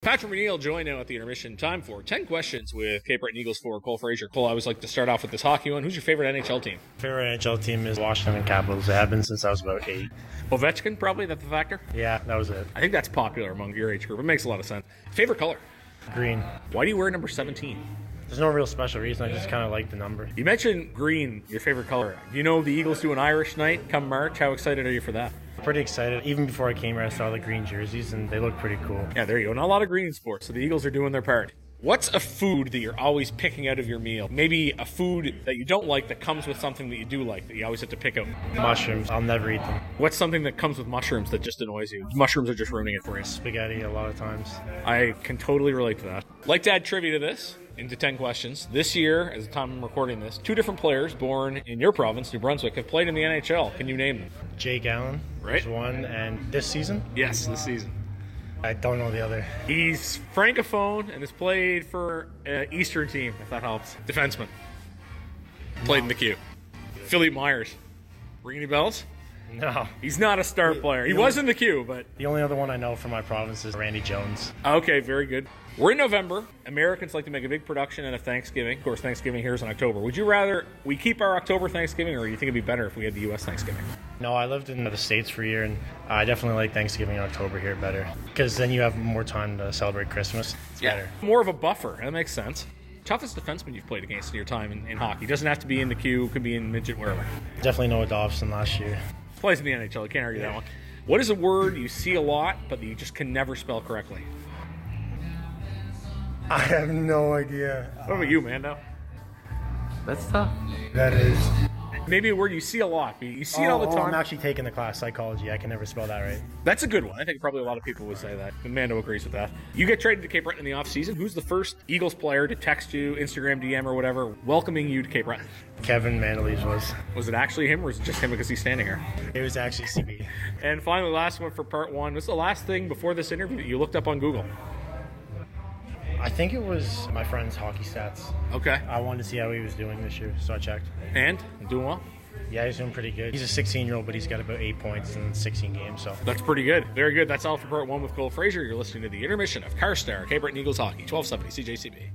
Patrick McNeil joined now at the intermission. Time for 10 questions with Cape Breton Eagles for Cole Fraser. Cole, I always like to start off with this hockey one. Who's your favorite NHL team? Favorite NHL team is Washington Capitals. They have been since I was about 8. Ovechkin, probably, that's the factor? Yeah, that was it. I think that's popular among your age group. It makes a lot of sense. Favorite color? Green. Why do you wear number 17? There's no real special reason. I just kind of like the number. You mentioned green, your favorite color. You know the Eagles do an Irish night come March. How excited are you for that? Pretty excited. Even before I came here, I saw the green jerseys, and they look pretty cool. Yeah, there you go. Not a lot of green in sports, so the Eagles are doing their part. What's a food that you're always picking out of your meal? Maybe a food that you don't like that comes with something that you do like that you always have to pick out. Mushrooms. I'll never eat them. What's something that comes with mushrooms that just annoys you? Mushrooms are just ruining it for you. Spaghetti a lot of times. I can totally relate to that. Like to add trivia to this, into 10 questions. This year, as the time I'm recording this, 2 different players born in your province, New Brunswick, have played in the NHL. Can you name them? Jake Allen is one, and this season? Yes, this season. I don't know the other. He's francophone and has played for an Eastern team, if that helps. Defenseman. Played in the queue. Philippe Myers. Ring any bells? No. He's not a star player. He was in the queue, but... The only other one I know from my province is Randy Jones. Okay, very good. We're in November. Americans like to make a big production out of Thanksgiving. Of course, Thanksgiving here is in October. Would you rather we keep our October Thanksgiving, or do you think it'd be better if we had the U.S. Thanksgiving? No, I lived in the States for a year, and I definitely like Thanksgiving in October here better. Because then you have more time to celebrate Christmas. It's better. More of a buffer. That makes sense. Toughest defenseman you've played against in your time in hockey. Doesn't have to be in the queue. Could be in midget, wherever. Definitely Noah Dobson last year. Plays in the NHL. I can't argue that one. What is a word you see a lot, but that you just can never spell correctly? I have no idea. What about you, Mando? That's tough. That is. Maybe a word you see a lot. You see it all the time. I'm actually taking the class psychology. I can never spell that right. That's a good one. I think probably a lot of people would say that. And Mando agrees with that. You get traded to Cape Breton in the offseason. Who's the first Eagles player to text you, Instagram DM or whatever, welcoming you to Cape Breton? Kevin Mandalese was. Was it actually him, or was it just him because he's standing here? It was actually CB. And finally, last one for part 1. What's the last thing before this interview that you looked up on Google? I think it was my friend's hockey stats. Okay. I wanted to see how he was doing this year, so I checked. And? Doing well? Yeah, he's doing pretty good. He's a 16-year-old, but he's got about 8 points in 16 games. So that's pretty good. Very good. That's all for part 1 with Cole Fraser. You're listening to the intermission of Carstar, Cape Breton Eagles Hockey, 1270 CJCB.